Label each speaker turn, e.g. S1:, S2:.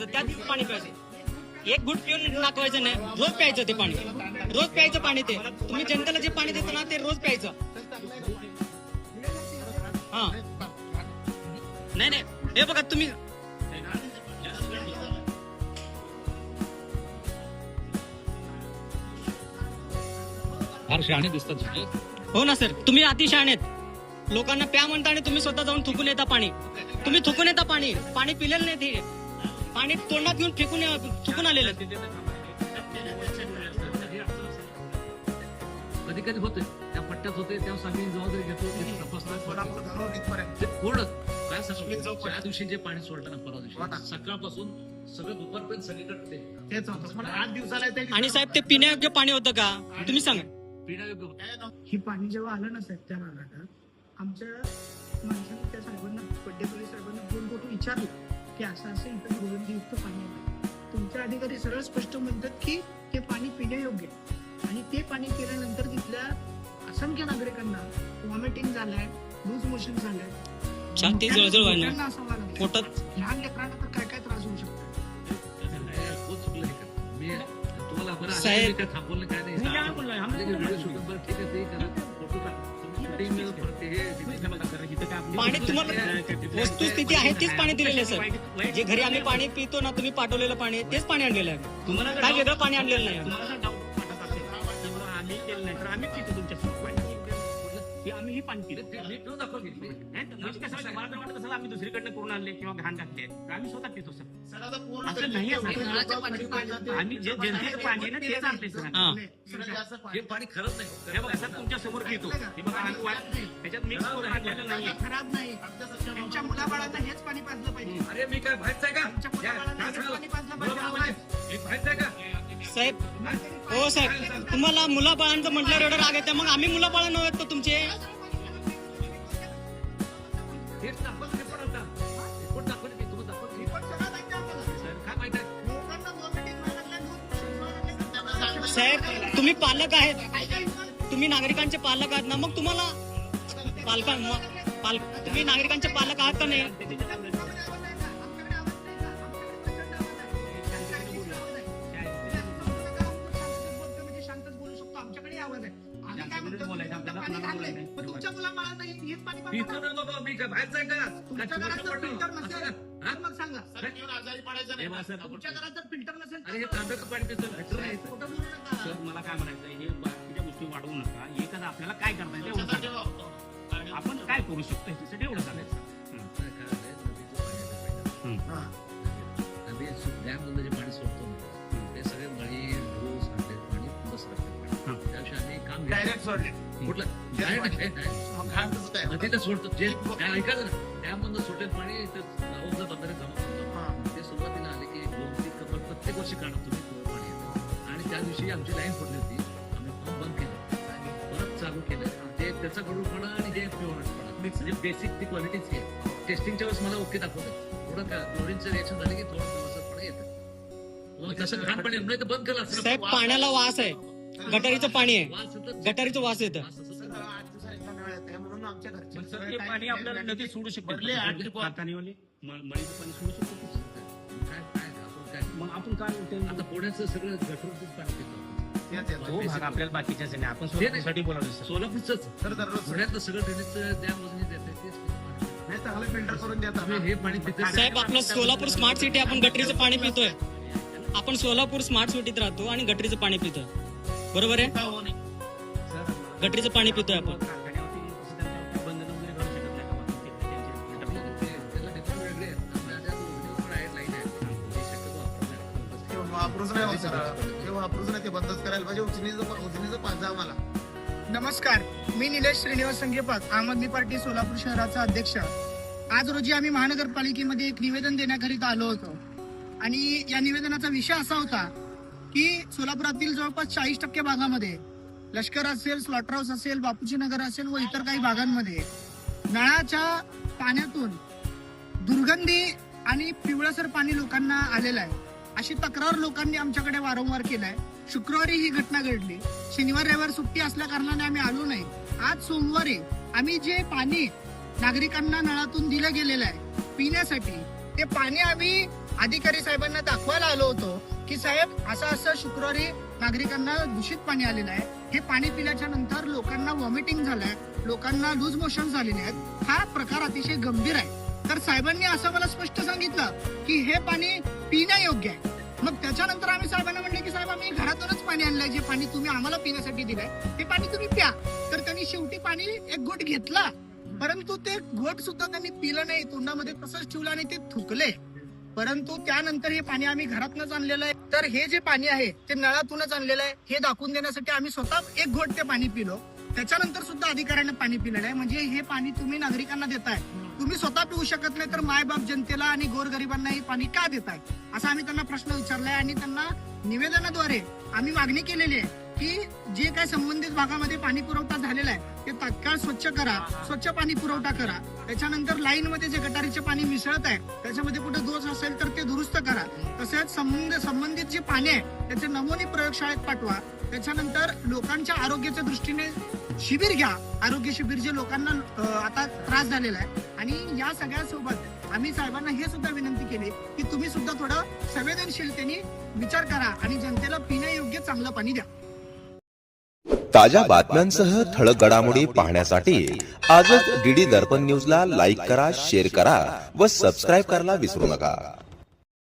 S1: प्यायचं, त्या दिवशी पाणी प्यायचं. एक घुट पिऊन नाकवायचं नाही, रोज प्यायचं ते पाणी, रोज प्यायचं पाणी. ते तुम्ही जनतेला जे पाणी देता ना ते रोज प्यायचं. हा नाही नाही, हे बघा तुम्ही
S2: फार शहाणे दिसतात.
S1: हो ना सर, तुम्ही अतिशहाणे आहेत. लोकांना प्या म्हणता आणि तुम्ही स्वतः जाऊन थुकून येता पाणी. तुम्ही थुकून येता पाणी, पाणी पिलेलं नाही. ते पाणी तोंडात घेऊन फेकून थुकून आलेलं.
S2: कधी कधी होते त्या पट्ट्यात होते, त्यावेळेस आम्ही जबाबदारी घेतो काय सांगतो. त्या दिवशी जे पाणी सोडलं ना, परवा दिवशी सकाळपासून सगळं दुपारपर्यंत सगळीकडे तेच होतं. 8 दिवसाला.
S1: आणि साहेब ते पिण्यायोग्य पाणी होतं का तुम्ही सांगा.
S2: पिण्यायोग्य होतं.
S3: ही पाणी जेव्हा आलं ना साहेब त्या भागात, आमच्या माणसाने त्या साहेबांना, पड्डेपल्ली साहेबांना फोन करून विचारलं की असं असं इथं दुर्गंधीयुक्त पाणी आहे. तुमचे अधिकारी सरळ स्पष्ट म्हणतात की ते पाणी पिण्यायोग्य आहे. आणि ते पाणी पिल्यानंतर तिथल्या असंख्य नागरिकांना व्हॉमिटिंग झालंय, लूज मोशन झालंय,
S1: छाती जळजळ व्हायला,
S3: मोठ्यांना असं व्हायला,
S1: पोटात.
S3: लहान लेकरांना तर काय काय त्रास होऊ शकतो.
S2: मी तुम्हाला बरं
S1: साहेब
S2: काय थांबवलं काय नाही. ठीक आहे ते करा, फोटो टाका.
S1: पाणी तुम्हाला वस्तुस्थिती आहे तीच पाणी दिलेलं आहे सर. जे घरी आम्ही पाणी पितो ना, तुम्ही पाठवलेलं पाणी तेच पाणी आणलेलं आहे. तुम्हाला काय वेगळं पाणी आणलेलं नाही.
S4: आम्ही पितो तुमच्या आम्ही ही पाणी पितो. आम्ही दुसरीकडनं करून आणले किंवा घाण घातले, आम्ही स्वतः पितो सर. असं नाही आम्ही जे जनतेचं पाणी आहे ना तेच आणते सर.
S2: हे पाणी खरंच नाही.
S4: हे बघा सर, तुमच्या समोर पितो. हे बघा आम्ही त्याच्यात मिक्स करून आणलेलं नाहीये.
S3: खराब नाही. त्यांच्या मुलाबाळांना हेच पाणी पाजलं पाहिजे.
S2: अरे मी काय बाहेरच आहे का?
S3: त्यांच्या मुलाबाळांना हेच पाणी पाजलं पाहिजे.
S2: मी बाहेरच आहे का?
S1: साहेब हो साहेब, तुम्हाला मुलाबाळांचं म्हटल्यावर एवढं राग येतं, मग आम्ही मुलाबाळा नव्हत का तुमचे?
S2: हेच दाखवलं ते पण आता. रिपोर्ट दाखवलं ते तुम्हाला दाखवलं. सर काय माहित आहे?
S1: साहेब तुम्ही पालक आहेत, तुम्ही नागरिकांचे पालक आहात ना, मग तुम्हाला तुम्ही नागरिकांचे पालक आहात का नाही?
S3: तुमच्या मुलाबाळांना हेच पाणी पाजलं
S2: इथं ना बाबा, मी काय बाहेरच आहे का?
S3: तुमच्या घरात जर फिल्टर नसेल तर मग सांगा.
S4: आजारी पडायचं नाही.
S3: तुमच्या घरात जर फिल्टर नसेल
S2: अरे हे तांब्याचं पाणी पितं.
S3: खोटं बोलू नका.
S4: सर मला काय म्हणायचं, हे बाकीच्या गोष्टी वाढवू नका. एखादा आपल्याला काय करता येईल तेवढं सांगा. आपण काय करू शकतो ह्याच्यासाठी एवढं सांगायचं.
S2: काय करायचंय? नदीचं पाणी आहे. नदी डॅममधलं जे पाणी सोडतो ना, ते सगळे मळी, ढोस, हांडे पाणी बस लागतं. त्याविषयी आम्ही काम
S5: डायरेक्ट सोडले.
S2: कुठलं नदीला सोडतो. जे ऐकायचं ना, डॅममधलं सोडेल पाणी गावातल्या बंधारे जमा करतो. ते सुरुवातीला आले की 2-3 कपर प्रत्येक वर्षी काढा तुम्ही पाणी येतं. आणि त्या दिवशी आमची लाईन पडली होती. आम्ही पंप बंद केलं आणि परत चालू केलं. ते त्याचा कडूपणा आणि जे प्युअरपणा म्हणजे बेसिक ती क्वालिटीच आहे. टेस्टिंगच्या वेळेस मला ओके दाखवतात. थोडं का क्लोरीनचं रिएक्शन झालं की थोडं व्यवस्थितपणे येतं. कसं घाण पाणी नाही तर बंद केलं असतं.
S1: साहेब पाण्याला वास आहे, गटारीचं पाणी आहे,
S2: वास येतं.
S1: गटारीचं वास येतं.
S3: म्हणून आमच्या घरचे
S4: पण सर ते पाणी आपल्याला नदीत सोडू शकतो. हातानेवाले मळीचं पाणी सोडू शकतो.
S2: काय
S4: मग आपण काय
S2: आता पुण्याचं सगळं गटरूचंच पाणी पितो.
S4: तो भाग आपल्याला बाकीच्याच नाही. आपण सोलापूरसाठी बोलावलं सर.
S2: सोलापूरचंच पुण्यातलं सगळं ड्रेनेजचं डॅम वजनी देते तेच
S5: चांगलं फिल्टर करून देतात.
S2: हे पाणी पिते.
S1: साहेब आपलं सोलापूर स्मार्ट सिटी, आपण गटरीचं पाणी पितोय. आपण सोलापूर स्मार्ट सिटीत राहतो आणि गटरीचं पाणी पितोय, बरोबर आहे? गटरीचं पाणी पितोय आपण.
S4: बंधनं वगैरे करू शकत नाही का?
S2: त्याला डिफरंट वेगळे आहेत. आपल्या ज्या उजनीवर पण आहेत लाईन आहेत. ते शक्यतो वापरतात.
S5: ते वापरूच नाही होत सर. ते वापरूच नाही, ते बंदच करायला पाहिजे. उजनीचं पाहिजे आम्हाला.
S3: नमस्कार, मी निलेश श्रीनिवास संगेपाक, आम आदमी पार्टी सोलापूर शहराचा अध्यक्ष. आज रोजी आम्ही महानगरपालिकेमध्ये एक निवेदन देण्याकरिता आलो होतो आणि या निवेदनाचा विषय असा होता की सोलापुरातील जवळपास 40% भागामध्ये लष्कर असेल, स्लॉटर हाऊस असेल, बापूजी नगर असेल व इतर काही भागांमध्ये नळाच्या पाण्यातून दुर्गंधी आणि पिवळसर पाणी लोकांना आलेलं आहे. अशी तक्रार लोकांनी आमच्याकडे वारंवार केलाय. शुक्रवारी ही घटना घडली. शनिवार रविवार सुट्टी असल्या कारणाने आम्ही आलो नाही. आज सोमवारी आम्ही जे पाणी नागरिकांना नळातून दिलं गेलेलं आहे पिण्यासाठी, ते पाणी आम्ही अधिकारी साहेबांना दाखवायला आलो होतो की साहेब असं शुक्रवारी नागरिकांना दूषित पाणी आलेलं आहे. हे पाणी पिल्याच्या नंतर लोकांना व्हॉमिटिंग झालंय, लोकांना लूज मोशन झालेले आहेत. हा प्रकार अतिशय गंभीर आहे. तर साहेबांनी असं मला स्पष्ट सांगितलं की हे पाणी पिण्यायोग्य आहे. मग त्याच्यानंतर आम्ही साहेबांना म्हणले की साहेब आम्ही घरातूनच पाणी आणलंय, जे पाणी तुम्ही आम्हाला पिण्यासाठी दिलंय ते पाणी तुम्ही प्या. तर त्यांनी शेवटी पाणी एक घोट घेतला, परंतु ते घोट सुद्धा त्यांनी पिलं नाही, तोंडामध्ये तसंच ठेवलं आणि ते थुकले. परंतु त्यानंतर हे पाणी आम्ही घरातूनच आणलेलं आहे. तर हे जे पाणी आहे ते नळातूनच आणलेलं आहे हे दाखवून देण्यासाठी आम्ही स्वतः एक घोट ते पाणी पिलो. त्याच्यानंतर सुद्धा अधिकाऱ्यांना पाणी पिलेलं आहे. म्हणजे हे पाणी तुम्ही नागरिकांना देताय, तुम्ही स्वतः पिऊ शकत नाही, तर मायबाप जनतेला आणि गोरगरिबांना हे पाणी का देताय असा आम्ही त्यांना प्रश्न विचारलाय. आणि त्यांना निवेदनाद्वारे आम्ही मागणी केलेली आहे की जे काय संबंधित भागामध्ये पाणी पुरवठा झालेला आहे ते तात्काळ स्वच्छ करा, स्वच्छ पाणी पुरवठा करा. त्याच्यानंतर लाईन मध्ये जे गटारीचे पाणी मिसळत आहे त्याच्यामध्ये कुठे दोष असेल तर ते दुरुस्त करा. तसेच संबंधित जे पाणी आहे त्याचे नमुने प्रयोगशाळेत पाठवा. त्याच्यानंतर लोकांच्या आरोग्याच्या दृष्टीने शिबिर घ्या, आरोग्य शिबिर जे लोकांना आता त्रास झालेला आहे. आणि या सगळ्यासोबत आम्ही साहेबांना हे सुद्धा विनंती केली की तुम्ही सुद्धा थोडं संवेदनशीलतेने विचार करा आणि जनतेला पिण्यायोग्य चांगलं पाणी द्या.
S6: ताज्या बातम्यांसह ठळक घडामोडी पाहण्यासाठी आजच डीडी दर्पण न्यूजला लाईक करा, शेअर करा व सबस्क्राईब करायला विसरू नका.